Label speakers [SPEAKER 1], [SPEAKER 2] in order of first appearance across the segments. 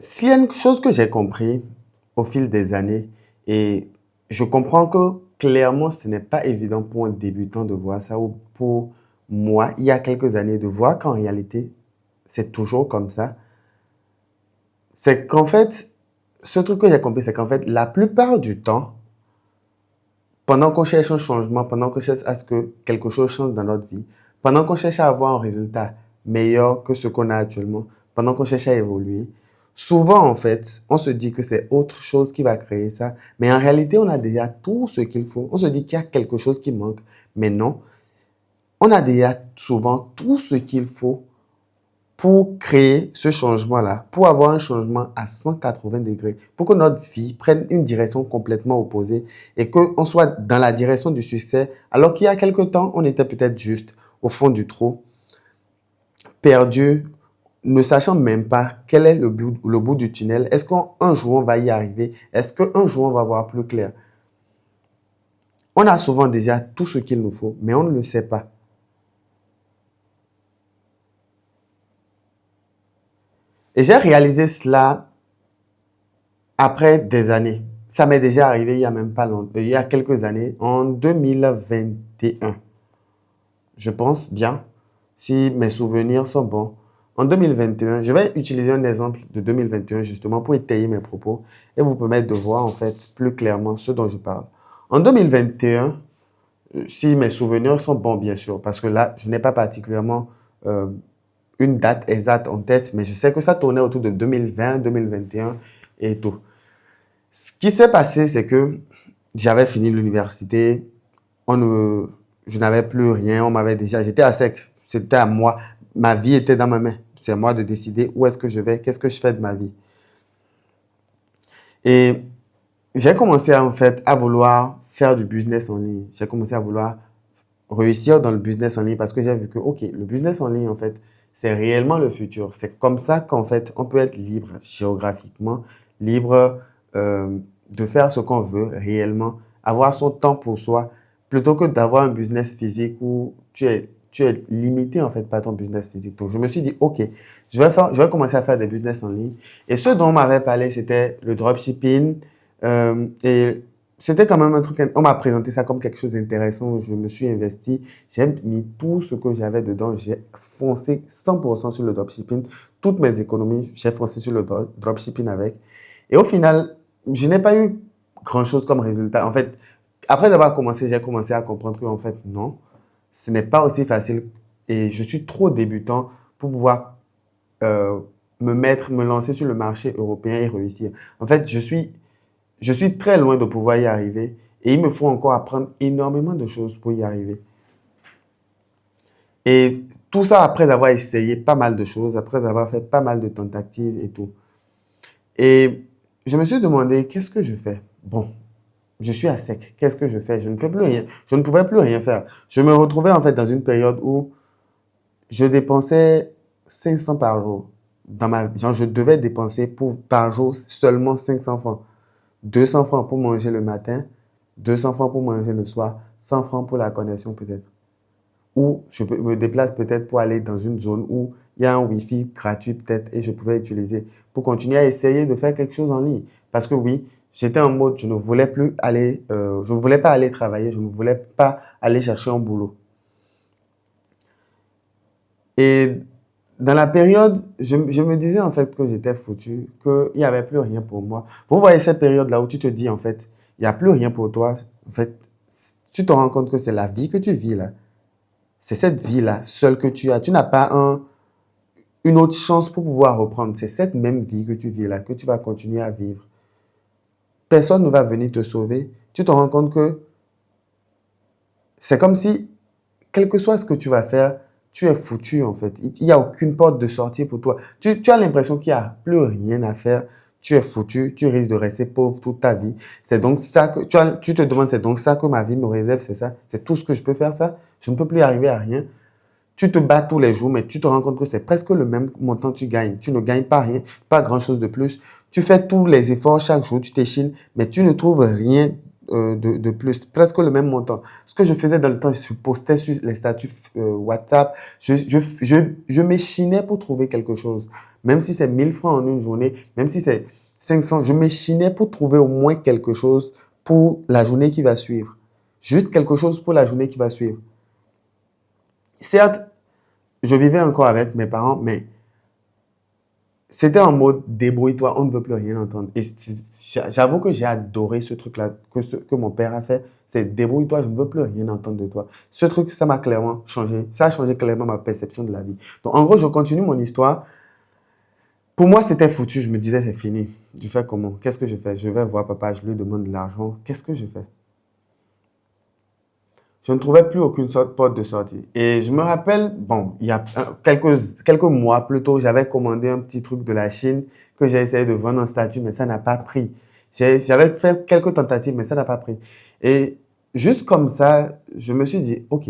[SPEAKER 1] S'il y a une chose que j'ai compris au fil des années, et je comprends que clairement ce n'est pas évident pour un débutant de voir ça, ou pour moi, il y a quelques années, de voir qu'en réalité, c'est toujours comme ça, c'est qu'en fait, ce truc que j'ai compris, c'est qu'en fait, la plupart du temps, pendant qu'on cherche un changement, pendant qu'on cherche à ce que quelque chose change dans notre vie, pendant qu'on cherche à avoir un résultat meilleur que ce qu'on a actuellement, pendant qu'on cherche à évoluer, souvent en fait, on se dit que c'est autre chose qui va créer ça, mais en réalité, on a déjà tout ce qu'il faut. On se dit qu'il y a quelque chose qui manque, mais non, on a déjà souvent tout ce qu'il faut pour créer ce changement-là, pour avoir un changement à 180 degrés, pour que notre vie prenne une direction complètement opposée et qu'on soit dans la direction du succès, alors qu'il y a quelque temps, on était peut-être juste au fond du trou, perdu, ne sachant même pas quel est le bout du tunnel. Est-ce qu'un jour on va y arriver? Est-ce qu'un jour on va voir plus clair? On a souvent déjà tout ce qu'il nous faut, mais on ne le sait pas. Et j'ai réalisé cela après des années. Ça m'est déjà arrivé il y a même pas longtemps, il y a quelques années, en 2021. Je pense bien, si mes souvenirs sont bons. En 2021, je vais utiliser un exemple de 2021 justement pour étayer mes propos et vous permettre de voir en fait plus clairement ce dont je parle. En 2021, si mes souvenirs sont bons bien sûr, parce que là, je n'ai pas particulièrement euh, une date exacte en tête, mais je sais que ça tournait autour de 2020, 2021 et tout. Ce qui s'est passé, c'est que j'avais fini l'université, je n'avais plus rien, on m'avait déjà, j'étais à sec, c'était à moi, ma vie était dans ma main, c'est à moi de décider où est-ce que je vais, qu'est-ce que je fais de ma vie. Et j'ai commencé en fait à vouloir faire du business en ligne, j'ai commencé à vouloir réussir dans le business en ligne parce que j'ai vu que, ok, le business en ligne en fait, c'est réellement le futur, c'est comme ça qu'en fait, on peut être libre géographiquement, libre de faire ce qu'on veut réellement, avoir son temps pour soi, plutôt que d'avoir un business physique où tu es limité en fait par ton business physique. Donc, je me suis dit, OK, je vais commencer à faire des business en ligne. Et ce dont on m'avait parlé, c'était le dropshipping. Et c'était quand même un truc, on m'a présenté ça comme quelque chose d'intéressant. Je me suis investi, j'ai mis tout ce que j'avais dedans, j'ai foncé 100% sur le dropshipping. Toutes mes économies, j'ai foncé sur le dropshipping avec. Et au final, je n'ai pas eu grand-chose comme résultat. En fait, après avoir commencé, j'ai commencé à comprendre que, en fait, non, ce n'est pas aussi facile et je suis trop débutant pour pouvoir euh, me lancer sur le marché européen et réussir. En fait, je suis très loin de pouvoir y arriver et il me faut encore apprendre énormément de choses pour y arriver. Et tout ça après avoir essayé pas mal de choses, après avoir fait pas mal de tentatives et tout. Et je me suis demandé, qu'est-ce que je fais? Bon, je suis à sec. Qu'est-ce que je fais? Je ne peux plus rien. Je ne pouvais plus rien faire. Je me retrouvais en fait dans une période où je dépensais 500 par jour. Genre, je devais dépenser par jour seulement 500 francs. 200 francs pour manger le matin, 200 francs pour manger le soir, 100 francs pour la connexion peut-être. Ou me déplace peut-être pour aller dans une zone où il y a un Wi-Fi gratuit peut-être et je pouvais utiliser pour continuer à essayer de faire quelque chose en ligne. Parce que oui, j'étais en mode, je ne voulais plus aller, je ne voulais pas aller travailler, je ne voulais pas aller chercher un boulot. Et dans la période, je me disais en fait que j'étais foutu, qu'il n'y avait plus rien pour moi. Vous voyez cette période-là où tu te dis en fait, il n'y a plus rien pour toi. En fait, tu te rends compte que c'est la vie que tu vis là. C'est cette vie-là, seule que tu as. Tu n'as pas une autre chance pour pouvoir reprendre. C'est cette même vie que tu vis là, que tu vas continuer à vivre. Personne ne va venir te sauver. Tu te rends compte que c'est comme si, quel que soit ce que tu vas faire, tu es foutu en fait. Il n'y a aucune porte de sortie pour toi. Tu as l'impression qu'il n'y a plus rien à faire. Tu es foutu, tu risques de rester pauvre toute ta vie. C'est donc ça que tu te demandes, c'est donc ça que ma vie me réserve, c'est ça? C'est tout ce que je peux faire ça? Je ne peux plus arriver à rien. Tu te bats tous les jours, mais tu te rends compte que c'est presque le même montant que tu gagnes. Tu ne gagnes pas rien, pas grand-chose de plus. Tu fais tous les efforts chaque jour, tu t'échines, mais tu ne trouves rien de plus. Presque le même montant. Ce que je faisais dans le temps, je postais sur les statuts WhatsApp. Je m'échinais pour trouver quelque chose. Même si c'est 1000 francs en une journée, même si c'est 500, je m'échinais pour trouver au moins quelque chose pour la journée qui va suivre. Juste quelque chose pour la journée qui va suivre. Certes, je vivais encore avec mes parents, mais c'était en mode débrouille-toi, on ne veut plus rien entendre. Et j'avoue que j'ai adoré ce truc-là que mon père a fait. C'est débrouille-toi, je ne veux plus rien entendre de toi. Ce truc, ça m'a clairement changé. Ça a changé clairement ma perception de la vie. Donc, en gros, je continue mon histoire. Pour moi, c'était foutu. Je me disais, c'est fini. Je fais comment? Qu'est-ce que je fais? Je vais voir papa, je lui demande de l'argent. Qu'est-ce que je fais? Je ne trouvais plus aucune sorte porte de sortie. Et je me rappelle, bon, il y a quelques mois plus tôt, j'avais commandé un petit truc de la Chine que j'ai essayé de vendre en statut, mais ça n'a pas pris. J'avais fait quelques tentatives, mais ça n'a pas pris. Et juste comme ça, je me suis dit, OK,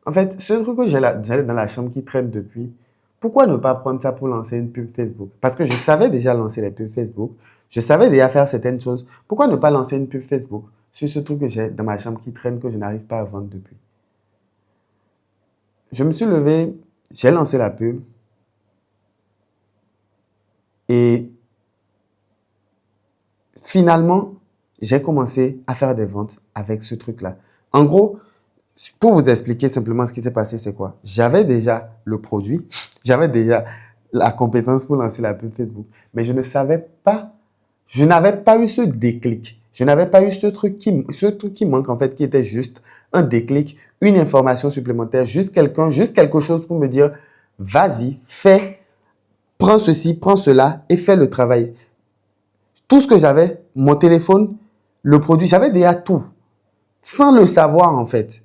[SPEAKER 1] en fait, ce truc que j'ai dans la chambre qui traîne depuis, pourquoi ne pas prendre ça pour lancer une pub Facebook? Parce que je savais déjà lancer les pubs Facebook. Je savais déjà faire certaines choses. Pourquoi ne pas lancer une pub Facebook sur ce truc que j'ai dans ma chambre qui traîne que je n'arrive pas à vendre depuis? Je me suis levé, j'ai lancé la pub et finalement, j'ai commencé à faire des ventes avec ce truc-là. En gros, pour vous expliquer simplement ce qui s'est passé, c'est quoi? J'avais déjà le produit, j'avais déjà la compétence pour lancer la pub Facebook, mais je ne savais pas, je n'avais pas eu ce déclic. Je n'avais pas eu ce truc qui manque en fait, qui était juste un déclic, une information supplémentaire, juste quelque chose pour me dire, vas-y, fais, prends ceci, prends cela et fais le travail. Tout ce que j'avais, mon téléphone, le produit, j'avais déjà tout, sans le savoir en fait.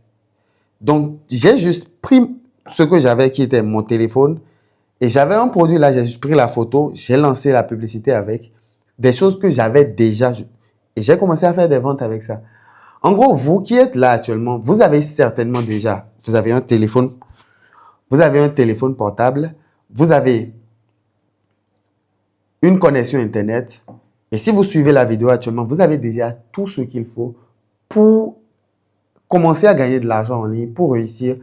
[SPEAKER 1] Donc, j'ai juste pris ce que j'avais qui était mon téléphone et j'avais un produit là, j'ai juste pris la photo, j'ai lancé la publicité avec des choses que j'avais déjà et j'ai commencé à faire des ventes avec ça. En gros, vous qui êtes là actuellement, vous avez certainement déjà, vous avez un téléphone portable, vous avez une connexion Internet et si vous suivez la vidéo actuellement, vous avez déjà tout ce qu'il faut pour commencer à gagner de l'argent en ligne, pour réussir.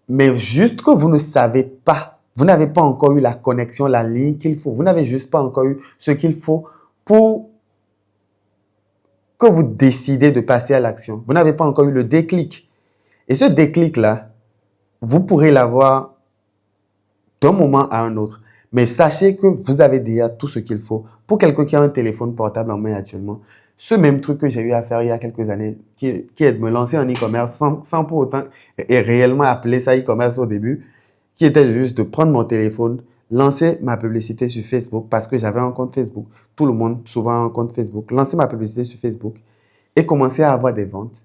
[SPEAKER 1] Mais juste que vous ne savez pas, vous n'avez pas encore eu la connexion, la ligne qu'il faut. Vous n'avez juste pas encore eu ce qu'il faut pour que vous décidez de passer à l'action. Vous n'avez pas encore eu le déclic. Et ce déclic-là, vous pourrez l'avoir d'un moment à un autre. Mais sachez que vous avez déjà tout ce qu'il faut. Pour quelqu'un qui a un téléphone portable en main actuellement, ce même truc que j'ai eu à faire il y a quelques années, qui est de me lancer en e-commerce sans pour autant et réellement appeler ça e-commerce au début, qui était juste de prendre mon téléphone, lancer ma publicité sur Facebook parce que j'avais un compte Facebook. Tout le monde souvent a un compte Facebook. Lancer ma publicité sur Facebook et commencer à avoir des ventes.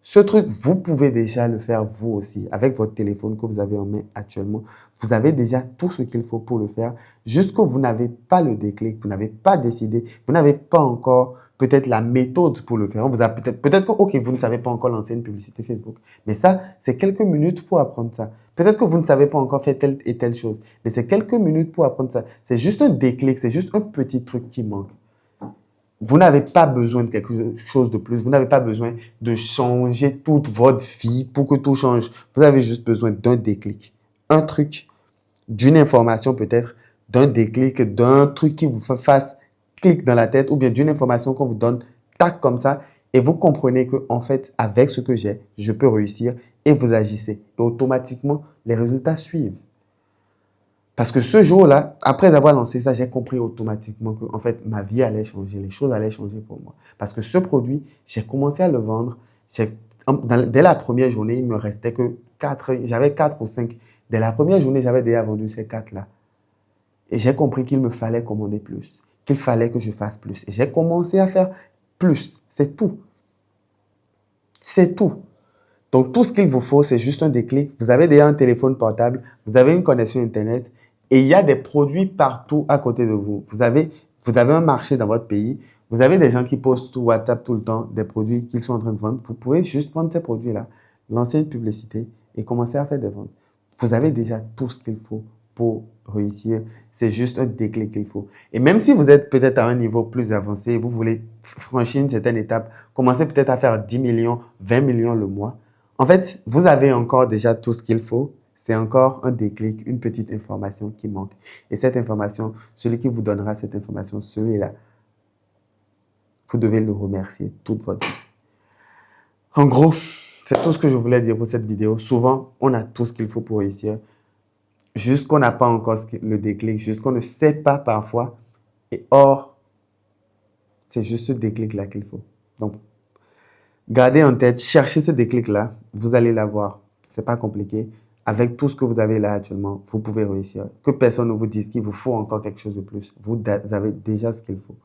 [SPEAKER 1] Ce truc, vous pouvez déjà le faire vous aussi avec votre téléphone que vous avez en main actuellement. Vous avez déjà tout ce qu'il faut pour le faire. Juste que vous n'avez pas le déclic, vous n'avez pas décidé, vous n'avez pas encore peut-être la méthode pour le faire. Peut-être que, ok, vous ne savez pas encore lancer une publicité Facebook. Mais ça, c'est quelques minutes pour apprendre ça. Peut-être que vous ne savez pas encore faire telle et telle chose. Mais c'est quelques minutes pour apprendre ça. C'est juste un déclic, c'est juste un petit truc qui manque. Vous n'avez pas besoin de quelque chose de plus. Vous n'avez pas besoin de changer toute votre vie pour que tout change. Vous avez juste besoin d'un déclic. Un truc, d'une information peut-être, d'un déclic, d'un truc qui vous fasse clic dans la tête ou bien d'une information qu'on vous donne, tac comme ça, et vous comprenez que en fait, avec ce que j'ai, je peux réussir et vous agissez. Et automatiquement, les résultats suivent. Parce que ce jour-là, après avoir lancé ça, j'ai compris automatiquement que en fait, ma vie allait changer, les choses allaient changer pour moi. Parce que ce produit, j'ai commencé à le vendre. Dès la première journée, il me restait que 4, j'avais 4 ou 5. Dès la première journée, j'avais déjà vendu ces 4-là. Et j'ai compris qu'il me fallait commander plus, qu'il fallait que je fasse plus. Et j'ai commencé à faire plus. C'est tout. C'est tout. Donc, tout ce qu'il vous faut, c'est juste un déclic. Vous avez déjà un téléphone portable, vous avez une connexion Internet et il y a des produits partout à côté de vous. Vous avez un marché dans votre pays, vous avez des gens qui postent sur WhatsApp tout le temps des produits qu'ils sont en train de vendre. Vous pouvez juste prendre ces produits-là, lancer une publicité et commencer à faire des ventes. Vous avez déjà tout ce qu'il faut pour réussir. C'est juste un déclic qu'il faut. Et même si vous êtes peut-être à un niveau plus avancé, vous voulez franchir une certaine étape, commencer peut-être à faire 10 millions, 20 millions le mois, en fait, vous avez encore déjà tout ce qu'il faut. c'est encore un déclic, une petite information qui manque. Et cette information, celui qui vous donnera cette information, celui-là, vous devez le remercier toute votre vie. En gros, c'est tout ce que je voulais dire pour cette vidéo. Souvent, on a tout ce qu'il faut pour réussir. Juste qu'on n'a pas encore le déclic, juste qu'on ne sait pas parfois. Et or, c'est juste ce déclic-là qu'il faut. Donc, gardez en tête, cherchez ce déclic-là, vous allez l'avoir. C'est pas compliqué. Avec tout ce que vous avez là actuellement, vous pouvez réussir. Que personne ne vous dise qu'il vous faut encore quelque chose de plus. Vous avez déjà ce qu'il faut.